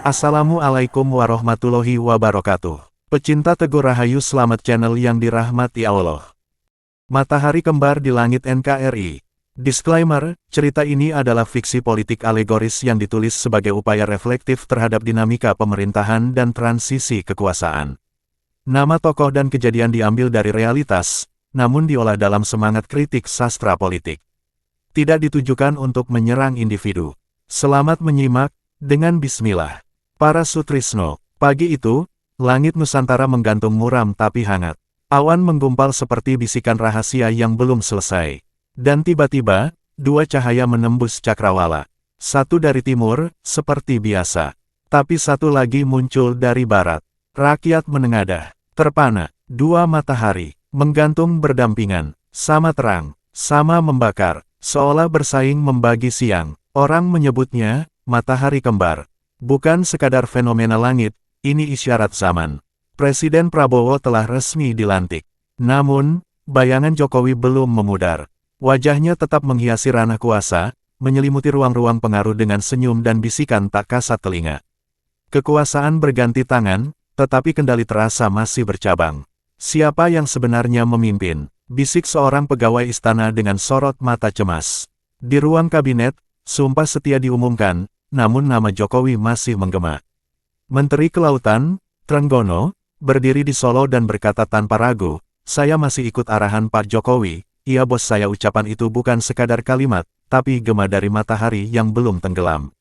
Assalamualaikum warahmatullahi wabarakatuh. Pecinta Teguh Rahayu, selamat channel yang dirahmati Allah. Matahari kembar di langit NKRI. Disclaimer, cerita ini adalah fiksi politik alegoris yang ditulis sebagai upaya reflektif terhadap dinamika pemerintahan dan transisi kekuasaan. Nama tokoh dan kejadian diambil dari realitas, namun diolah dalam semangat kritik sastra politik. Tidak ditujukan untuk menyerang individu. Selamat menyimak, dengan bismillah. Para Sutrisno, pagi itu, langit Nusantara menggantung muram tapi hangat. Awan menggumpal seperti bisikan rahasia yang belum selesai. Dan tiba-tiba, dua cahaya menembus cakrawala. Satu dari timur, seperti biasa. Tapi satu lagi muncul dari barat. Rakyat menengadah, terpana, dua matahari, menggantung berdampingan, sama terang, sama membakar, seolah bersaing membagi siang. Orang menyebutnya, matahari kembar. Bukan sekadar fenomena langit, ini isyarat zaman. Presiden Prabowo telah resmi dilantik. Namun, bayangan Jokowi belum memudar. Wajahnya tetap menghiasi ranah kuasa, menyelimuti ruang-ruang pengaruh dengan senyum dan bisikan tak kasat telinga. Kekuasaan berganti tangan, tetapi kendali terasa masih bercabang. Siapa yang sebenarnya memimpin? Bisik seorang pegawai istana dengan sorot mata cemas. Di ruang kabinet, Sumpah Setia diumumkan, namun nama Jokowi masih menggema. Menteri Kelautan, Trenggono, berdiri di Solo dan berkata tanpa ragu, "Saya masih ikut arahan Pak Jokowi." "Iya bos, saya." Ucapan itu bukan sekadar kalimat, tapi gema dari matahari yang belum tenggelam.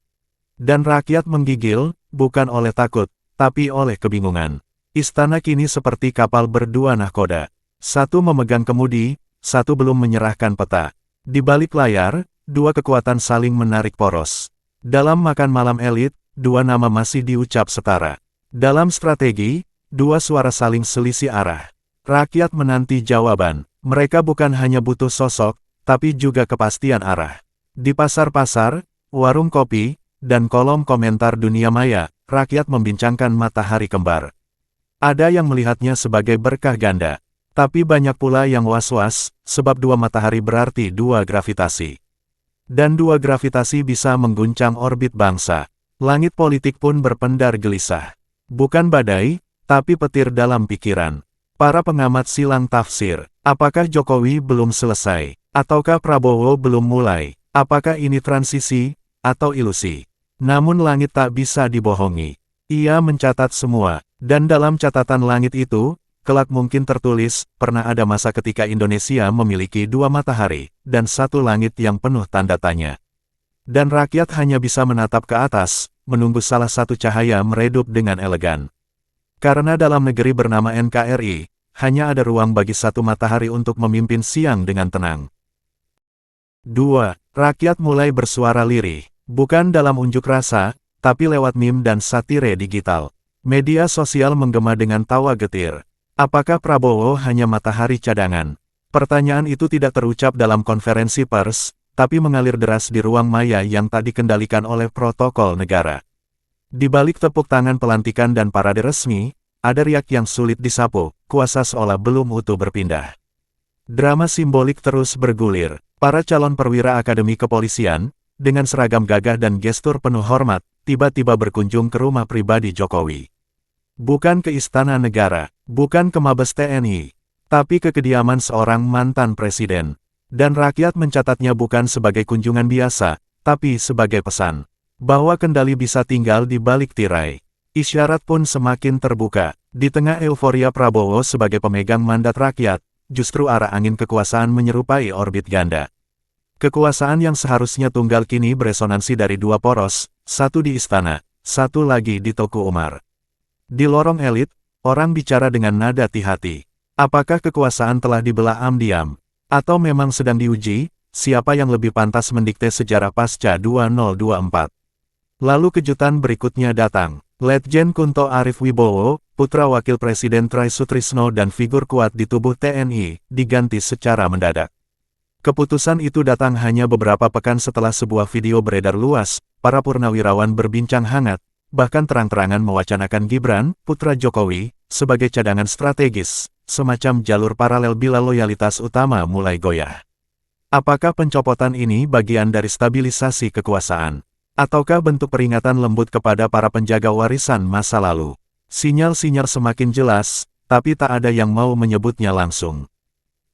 Dan rakyat menggigil, bukan oleh takut, tapi oleh kebingungan. Istana kini seperti kapal berdua nahkoda. Satu memegang kemudi, satu belum menyerahkan peta. Di balik layar, dua kekuatan saling menarik poros. Dalam makan malam elit, dua nama masih diucap setara. Dalam strategi, dua suara saling selisih arah. Rakyat menanti jawaban. Mereka bukan hanya butuh sosok, tapi juga kepastian arah. Di pasar-pasar, warung kopi, dan kolom komentar dunia maya, rakyat membincangkan matahari kembar. Ada yang melihatnya sebagai berkah ganda. Tapi banyak pula yang was-was, sebab dua matahari berarti dua gravitasi. Dan dua gravitasi bisa mengguncang orbit bangsa. Langit politik pun berpendar gelisah. Bukan badai, tapi petir dalam pikiran. Para pengamat silang tafsir. Apakah Jokowi belum selesai? Ataukah Prabowo belum mulai? Apakah ini transisi, atau ilusi? Namun langit tak bisa dibohongi. Ia mencatat semua, dan dalam catatan langit itu, kelak mungkin tertulis, pernah ada masa ketika Indonesia memiliki dua matahari, dan satu langit yang penuh tanda tanya. Dan rakyat hanya bisa menatap ke atas, menunggu salah satu cahaya meredup dengan elegan. Karena dalam negeri bernama NKRI, hanya ada ruang bagi satu matahari untuk memimpin siang dengan tenang. 2. Rakyat mulai bersuara lirih, bukan dalam unjuk rasa, tapi lewat meme dan satire digital. Media sosial menggema dengan tawa getir. Apakah Prabowo hanya matahari cadangan? Pertanyaan itu tidak terucap dalam konferensi pers, tapi mengalir deras di ruang maya yang tak dikendalikan oleh protokol negara. Di balik tepuk tangan pelantikan dan parade resmi, ada riak yang sulit disapu, kuasa seolah belum utuh berpindah. Drama simbolik terus bergulir. Para calon perwira akademi kepolisian, dengan seragam gagah dan gestur penuh hormat, tiba-tiba berkunjung ke rumah pribadi Jokowi. Bukan ke istana negara, bukan ke Mabes TNI, tapi ke kediaman seorang mantan presiden. Dan rakyat mencatatnya bukan sebagai kunjungan biasa, tapi sebagai pesan, bahwa kendali bisa tinggal di balik tirai. Isyarat pun semakin terbuka. Di tengah euforia Prabowo sebagai pemegang mandat rakyat, justru arah angin kekuasaan menyerupai orbit ganda. Kekuasaan yang seharusnya tunggal kini beresonansi dari dua poros, satu di istana, satu lagi di Teguh Umar. Di lorong elit, orang bicara dengan nada hati-hati. Apakah kekuasaan telah dibelah diam? Atau memang sedang diuji, siapa yang lebih pantas mendikte sejarah pasca 2024? Lalu kejutan berikutnya datang. Letjen Kunto Arif Wibowo, putra Wakil Presiden Try Sutrisno dan figur kuat di tubuh TNI, diganti secara mendadak. Keputusan itu datang hanya beberapa pekan setelah sebuah video beredar luas, para purnawirawan berbincang hangat, bahkan terang-terangan mewacanakan Gibran, putra Jokowi, sebagai cadangan strategis, semacam jalur paralel bila loyalitas utama mulai goyah. Apakah pencopotan ini bagian dari stabilisasi kekuasaan? Ataukah bentuk peringatan lembut kepada para penjaga warisan masa lalu? Sinyal-sinyal semakin jelas, tapi tak ada yang mau menyebutnya langsung.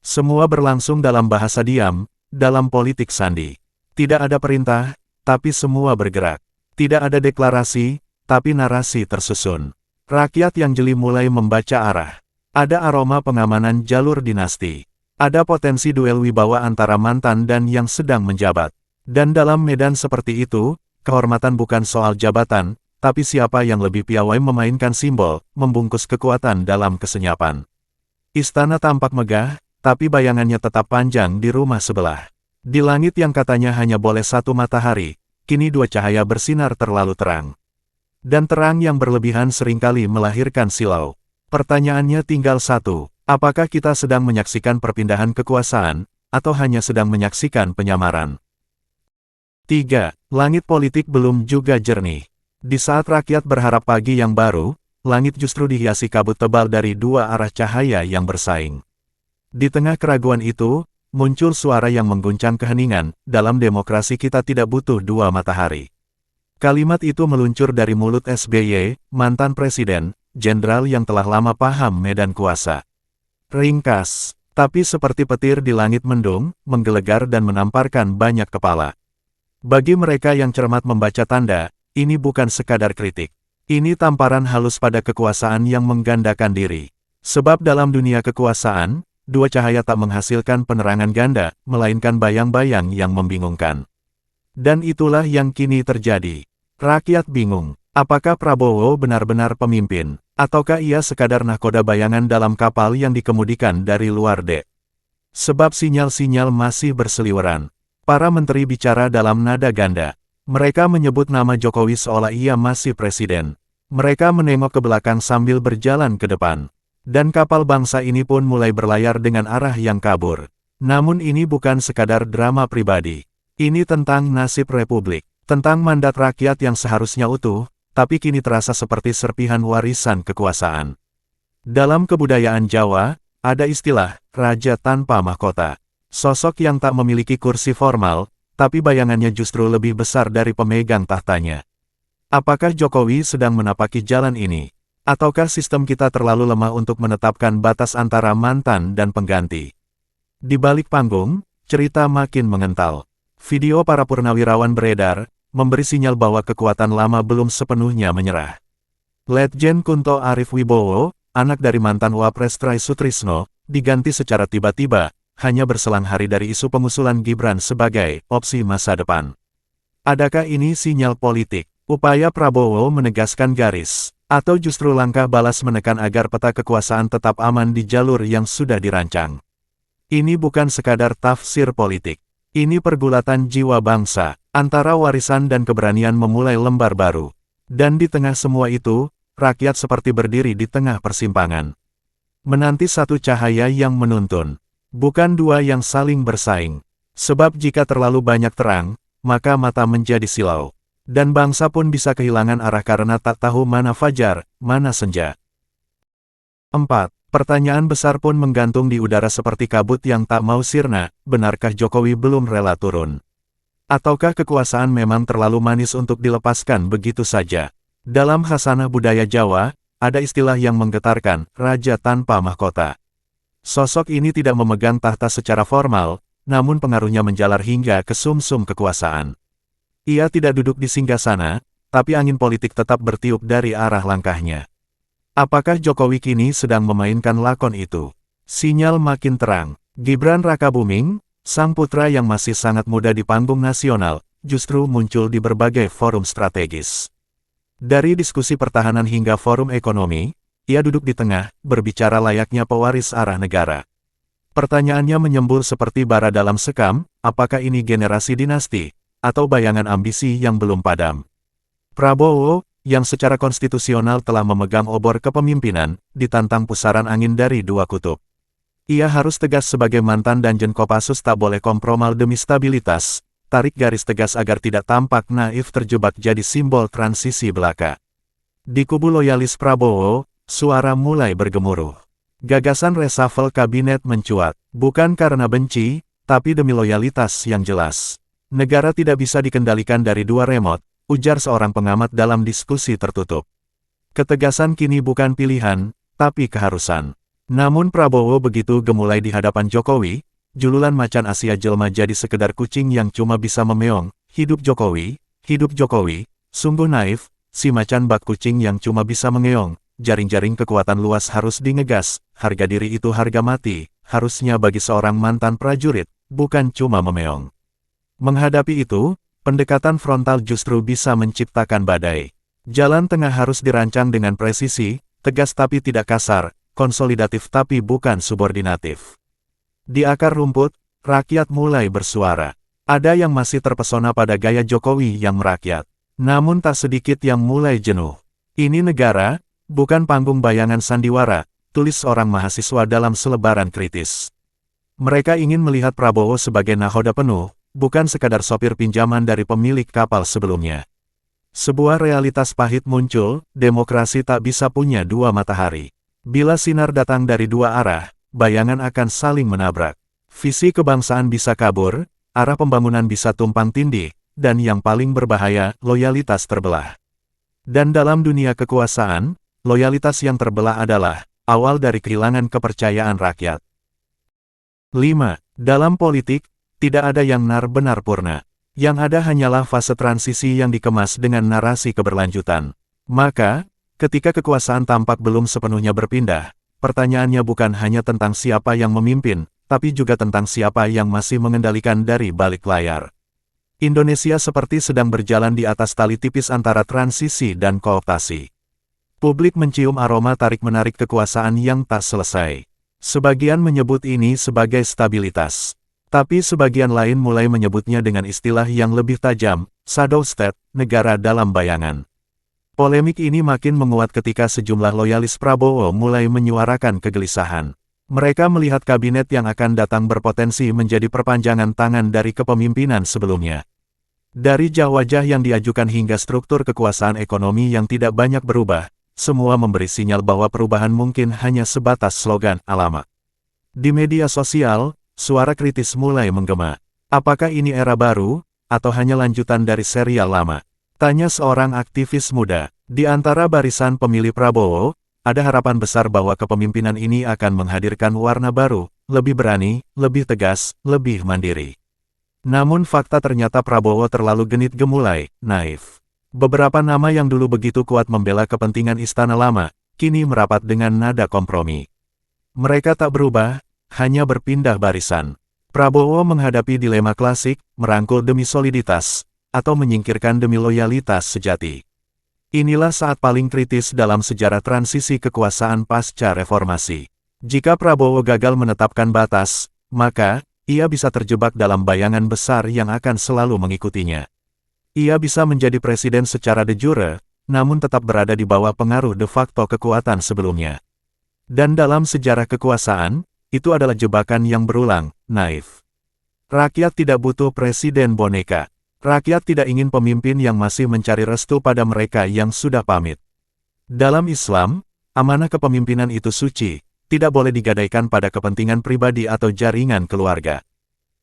Semua berlangsung dalam bahasa diam, dalam politik sandi. Tidak ada perintah, tapi semua bergerak. Tidak ada deklarasi, tapi narasi tersusun. Rakyat yang jeli mulai membaca arah. Ada aroma pengamanan jalur dinasti. Ada potensi duel wibawa antara mantan dan yang sedang menjabat. Dan dalam medan seperti itu, kehormatan bukan soal jabatan, tapi siapa yang lebih piawai memainkan simbol, membungkus kekuatan dalam kesenyapan. Istana tampak megah, tapi bayangannya tetap panjang di rumah sebelah. Di langit yang katanya hanya boleh satu matahari, kini dua cahaya bersinar terlalu terang. Dan terang yang berlebihan seringkali melahirkan silau. Pertanyaannya tinggal satu, apakah kita sedang menyaksikan perpindahan kekuasaan, atau hanya sedang menyaksikan penyamaran? 3. Langit politik belum juga jernih. Di saat rakyat berharap pagi yang baru, langit justru dihiasi kabut tebal dari dua arah cahaya yang bersaing. Di tengah keraguan itu, muncul suara yang mengguncang keheningan, dalam demokrasi kita tidak butuh dua matahari. Kalimat itu meluncur dari mulut SBY, mantan presiden, jenderal yang telah lama paham medan kuasa. Ringkas, tapi seperti petir di langit mendung, menggelegar dan menamparkan banyak kepala. Bagi mereka yang cermat membaca tanda, ini bukan sekadar kritik. Ini tamparan halus pada kekuasaan yang menggandakan diri. Sebab dalam dunia kekuasaan, dua cahaya tak menghasilkan penerangan ganda, melainkan bayang-bayang yang membingungkan. Dan itulah yang kini terjadi. Rakyat bingung, apakah Prabowo benar-benar pemimpin, ataukah ia sekadar nahkoda bayangan dalam kapal yang dikemudikan dari luar dek. Sebab sinyal-sinyal masih berseliweran. Para menteri bicara dalam nada ganda. Mereka menyebut nama Jokowi seolah ia masih presiden. Mereka menengok ke belakang sambil berjalan ke depan. Dan kapal bangsa ini pun mulai berlayar dengan arah yang kabur. Namun ini bukan sekadar drama pribadi. Ini tentang nasib republik. Tentang mandat rakyat yang seharusnya utuh, tapi kini terasa seperti serpihan warisan kekuasaan. Dalam kebudayaan Jawa, ada istilah, raja tanpa mahkota. Sosok yang tak memiliki kursi formal, tapi bayangannya justru lebih besar dari pemegang tahtanya. Apakah Jokowi sedang menapaki jalan ini? Ataukah sistem kita terlalu lemah untuk menetapkan batas antara mantan dan pengganti? Di balik panggung, cerita makin mengental. Video para purnawirawan beredar, memberi sinyal bahwa kekuatan lama belum sepenuhnya menyerah. Letjen Kunto Arif Wibowo, anak dari mantan Wapres Try Sutrisno, diganti secara tiba-tiba, hanya berselang hari dari isu pengusulan Gibran sebagai opsi masa depan. Adakah ini sinyal politik, upaya Prabowo menegaskan garis, atau justru langkah balas menekan agar peta kekuasaan tetap aman di jalur yang sudah dirancang? Ini bukan sekadar tafsir politik. Ini pergulatan jiwa bangsa, antara warisan dan keberanian memulai lembar baru. Dan di tengah semua itu, rakyat seperti berdiri di tengah persimpangan. Menanti satu cahaya yang menuntun. Bukan dua yang saling bersaing. Sebab jika terlalu banyak terang, maka mata menjadi silau. Dan bangsa pun bisa kehilangan arah karena tak tahu mana fajar, mana senja. 4. Pertanyaan besar pun menggantung di udara seperti kabut yang tak mau sirna, benarkah Jokowi belum rela turun? Ataukah kekuasaan memang terlalu manis untuk dilepaskan begitu saja? Dalam khasanah budaya Jawa, ada istilah yang menggetarkan, raja tanpa mahkota. Sosok ini tidak memegang tahta secara formal, namun pengaruhnya menjalar hingga ke sumsum kekuasaan. Ia tidak duduk di singgasana, tapi angin politik tetap bertiup dari arah langkahnya. Apakah Jokowi kini sedang memainkan lakon itu? Sinyal makin terang. Gibran Rakabuming, sang putra yang masih sangat muda di panggung nasional, justru muncul di berbagai forum strategis. Dari diskusi pertahanan hingga forum ekonomi, ia duduk di tengah, berbicara layaknya pewaris arah negara. Pertanyaannya menyembul seperti bara dalam sekam, apakah ini generasi dinasti, atau bayangan ambisi yang belum padam? Prabowo, yang secara konstitusional telah memegang obor kepemimpinan, ditantang pusaran angin dari dua kutub. Ia harus tegas sebagai mantan Danjen Kopassus, tak boleh kompromal demi stabilitas, tarik garis tegas agar tidak tampak naif terjebak jadi simbol transisi belaka. Di kubu loyalis Prabowo, suara mulai bergemuruh. Gagasan reshuffle kabinet mencuat, bukan karena benci, tapi demi loyalitas yang jelas. Negara tidak bisa dikendalikan dari dua remote, ujar seorang pengamat dalam diskusi tertutup. Ketegasan kini bukan pilihan, tapi keharusan. Namun Prabowo begitu gemulai di hadapan Jokowi, jululan macan Asia jelma jadi sekedar kucing yang cuma bisa memeong, hidup Jokowi, sungguh naif, si macan bak kucing yang cuma bisa mengeong, jaring-jaring kekuatan luas harus dingegas, harga diri itu harga mati, harusnya bagi seorang mantan prajurit, bukan cuma memeong. Menghadapi itu, pendekatan frontal justru bisa menciptakan badai. Jalan tengah harus dirancang dengan presisi, tegas tapi tidak kasar, konsolidatif tapi bukan subordinatif. Di akar rumput, rakyat mulai bersuara. Ada yang masih terpesona pada gaya Jokowi yang merakyat. Namun tak sedikit yang mulai jenuh. Ini negara, bukan panggung bayangan sandiwara, tulis seorang mahasiswa dalam selebaran kritis. Mereka ingin melihat Prabowo sebagai nahoda penuh, bukan sekadar sopir pinjaman dari pemilik kapal sebelumnya. Sebuah realitas pahit muncul, demokrasi tak bisa punya dua matahari. Bila sinar datang dari dua arah, bayangan akan saling menabrak. Visi kebangsaan bisa kabur, arah pembangunan bisa tumpang tindih, dan yang paling berbahaya, loyalitas terbelah. Dan dalam dunia kekuasaan, loyalitas yang terbelah adalah awal dari kehilangan kepercayaan rakyat. 5. Dalam politik, tidak ada yang benar purna. Yang ada hanyalah fase transisi yang dikemas dengan narasi keberlanjutan. Maka, ketika kekuasaan tampak belum sepenuhnya berpindah, pertanyaannya bukan hanya tentang siapa yang memimpin, tapi juga tentang siapa yang masih mengendalikan dari balik layar. Indonesia seperti sedang berjalan di atas tali tipis antara transisi dan kooptasi. Publik mencium aroma tarik-menarik kekuasaan yang tak selesai. Sebagian menyebut ini sebagai stabilitas. Tapi sebagian lain mulai menyebutnya dengan istilah yang lebih tajam, shadow state, negara dalam bayangan. Polemik ini makin menguat ketika sejumlah loyalis Prabowo mulai menyuarakan kegelisahan. Mereka melihat kabinet yang akan datang berpotensi menjadi perpanjangan tangan dari kepemimpinan sebelumnya. Dari wajah yang diajukan hingga struktur kekuasaan ekonomi yang tidak banyak berubah, semua memberi sinyal bahwa perubahan mungkin hanya sebatas slogan alamat. Di media sosial, suara kritis mulai menggema. Apakah ini era baru, atau hanya lanjutan dari serial lama? Tanya seorang aktivis muda. Di antara barisan pemilih Prabowo, ada harapan besar bahwa kepemimpinan ini akan menghadirkan warna baru, lebih berani, lebih tegas, lebih mandiri. Namun fakta ternyata Prabowo terlalu genit gemulai, naif. Beberapa nama yang dulu begitu kuat membela kepentingan istana lama, kini merapat dengan nada kompromi. Mereka tak berubah, hanya berpindah barisan. Prabowo menghadapi dilema klasik, merangkul demi soliditas, atau menyingkirkan demi loyalitas sejati. Inilah saat paling kritis dalam sejarah transisi kekuasaan pasca reformasi. Jika Prabowo gagal menetapkan batas, maka ia bisa terjebak dalam bayangan besar yang akan selalu mengikutinya. Ia bisa menjadi presiden secara de jure, namun tetap berada di bawah pengaruh de facto kekuatan sebelumnya. Dan dalam sejarah kekuasaan, itu adalah jebakan yang berulang, naif. Rakyat tidak butuh presiden boneka. Rakyat tidak ingin pemimpin yang masih mencari restu pada mereka yang sudah pamit. Dalam Islam, amanah kepemimpinan itu suci, tidak boleh digadaikan pada kepentingan pribadi atau jaringan keluarga.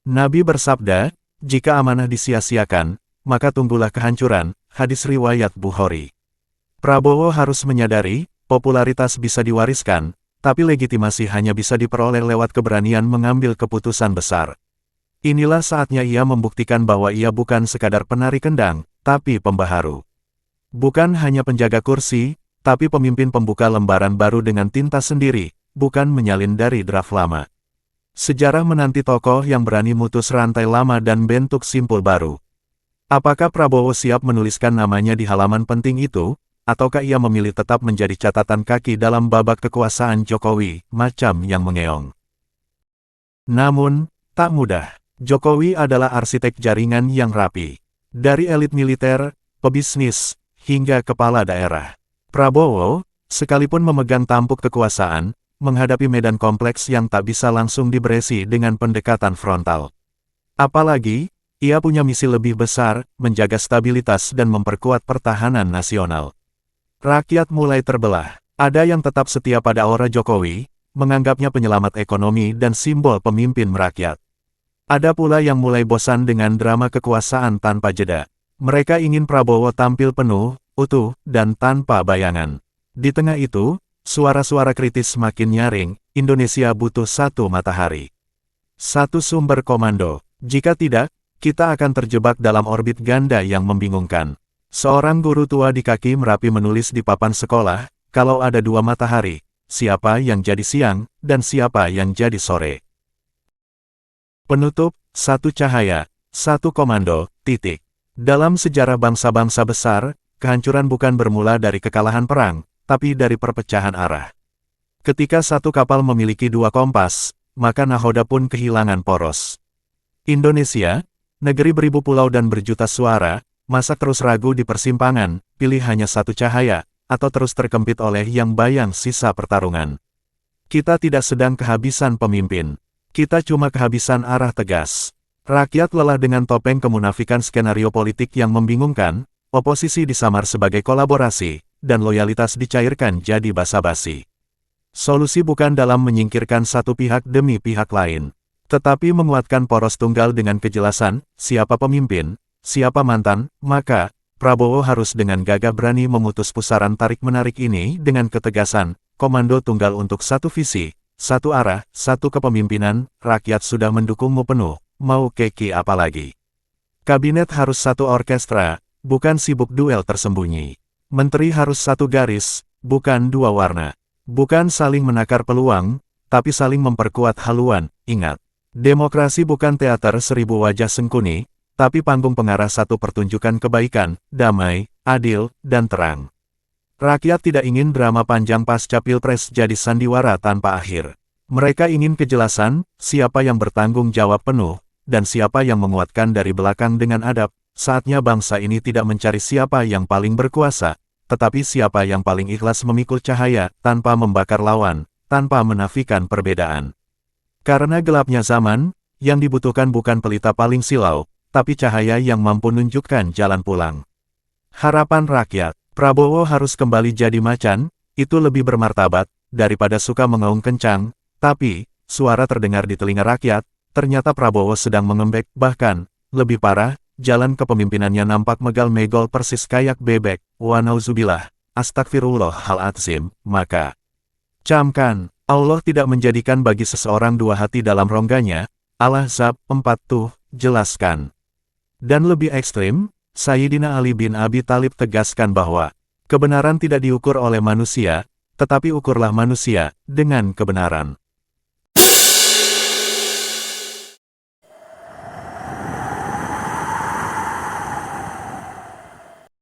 Nabi bersabda, jika amanah disia-siakan, maka tunggulah kehancuran, hadis riwayat Bukhari. Prabowo harus menyadari, popularitas bisa diwariskan, tapi legitimasi hanya bisa diperoleh lewat keberanian mengambil keputusan besar. Inilah saatnya ia membuktikan bahwa ia bukan sekadar penari kendang, tapi pembaharu. Bukan hanya penjaga kursi, tapi pemimpin pembuka lembaran baru dengan tinta sendiri, bukan menyalin dari draft lama. Sejarah menanti tokoh yang berani mutus rantai lama dan bentuk simpul baru. Apakah Prabowo siap menuliskan namanya di halaman penting itu, ataukah ia memilih tetap menjadi catatan kaki dalam babak kekuasaan Jokowi, macam yang mengeong? Namun, tak mudah. Jokowi adalah arsitek jaringan yang rapi. Dari elit militer, pebisnis, hingga kepala daerah. Prabowo, sekalipun memegang tampuk kekuasaan, menghadapi medan kompleks yang tak bisa langsung diberesi dengan pendekatan frontal. Apalagi, ia punya misi lebih besar, menjaga stabilitas dan memperkuat pertahanan nasional. Rakyat mulai terbelah. Ada yang tetap setia pada aura Jokowi, menganggapnya penyelamat ekonomi dan simbol pemimpin merakyat. Ada pula yang mulai bosan dengan drama kekuasaan tanpa jeda. Mereka ingin Prabowo tampil penuh, utuh, dan tanpa bayangan. Di tengah itu, suara-suara kritis makin nyaring, Indonesia butuh satu matahari. Satu sumber komando. Jika tidak, kita akan terjebak dalam orbit ganda yang membingungkan. Seorang guru tua di kaki Merapi menulis di papan sekolah, kalau ada dua matahari, siapa yang jadi siang, dan siapa yang jadi sore. Penutup, satu cahaya, satu komando, titik. Dalam sejarah bangsa-bangsa besar, kehancuran bukan bermula dari kekalahan perang, tapi dari perpecahan arah. Ketika satu kapal memiliki dua kompas, maka nahoda pun kehilangan poros. Indonesia, negeri beribu pulau dan berjuta suara, masa terus ragu di persimpangan, pilih hanya satu cahaya, atau terus terkempit oleh yang bayang sisa pertarungan. Kita tidak sedang kehabisan pemimpin. Kita cuma kehabisan arah tegas. Rakyat lelah dengan topeng kemunafikan skenario politik yang membingungkan, oposisi disamar sebagai kolaborasi, dan loyalitas dicairkan jadi basa-basi. Solusi bukan dalam menyingkirkan satu pihak demi pihak lain, tetapi menguatkan poros tunggal dengan kejelasan, siapa pemimpin, siapa mantan, maka, Prabowo harus dengan gagah berani memutus pusaran tarik-menarik ini dengan ketegasan, komando tunggal untuk satu visi, satu arah, satu kepemimpinan, rakyat sudah mendukungmu penuh. Mau keki apa lagi? Kabinet harus satu orkestra, bukan sibuk duel tersembunyi. Menteri harus satu garis, bukan dua warna. Bukan saling menakar peluang, tapi saling memperkuat haluan. Ingat, demokrasi bukan teater seribu wajah sengkuni, tapi panggung pengarah satu pertunjukan kebaikan, damai, adil, dan terang. Rakyat tidak ingin drama panjang pasca Pilpres jadi sandiwara tanpa akhir. Mereka ingin kejelasan, siapa yang bertanggung jawab penuh, dan siapa yang menguatkan dari belakang dengan adab. Saatnya bangsa ini tidak mencari siapa yang paling berkuasa, tetapi siapa yang paling ikhlas memikul cahaya, tanpa membakar lawan, tanpa menafikan perbedaan. Karena gelapnya zaman, yang dibutuhkan bukan pelita paling silau, tapi cahaya yang mampu menunjukkan jalan pulang. Harapan rakyat, Prabowo harus kembali jadi macan, itu lebih bermartabat, daripada suka mengaung kencang, tapi, suara terdengar di telinga rakyat, ternyata Prabowo sedang mengembek, bahkan, lebih parah, jalan kepemimpinannya nampak megal-megol persis kayak bebek, wa nauzubillah, astagfirullahaladzim, maka, camkan, Allah tidak menjadikan bagi seseorang dua hati dalam rongganya, Al-Ahzab 4 tuh, jelaskan. Dan lebih ekstrim, Sayyidina Ali bin Abi Thalib tegaskan bahwa, kebenaran tidak diukur oleh manusia, tetapi ukurlah manusia, dengan kebenaran.